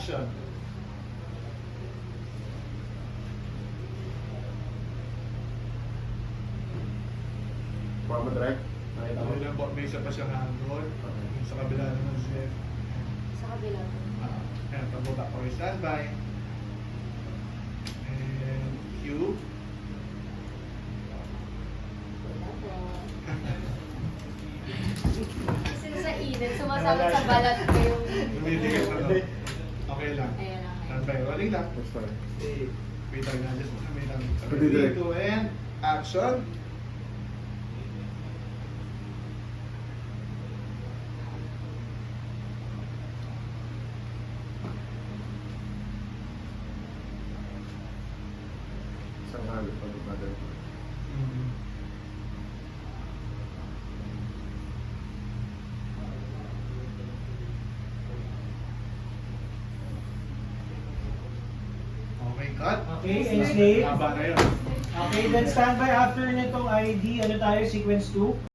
action. Forma direct. Nakita mo. Okay lang po, may isa pa siyang handle. Yung sa kabila naman siya. Sa kabila. Ayan, pagbaba ko yung standby. And cue. Wala po. Kasi sa init, sumasabot sa balat ko yung... Tumitigil na to. Okay lang. Ayan na. Standby, rolling lang. Next time. Wait lang na, just wait lang. Pwede direct. 3, 2, and action. Isang halo pag mother. Okay, cut. Okay, and save. Haba na yun. Okay, then standby after nitong ID, ano tayo, sequence 2?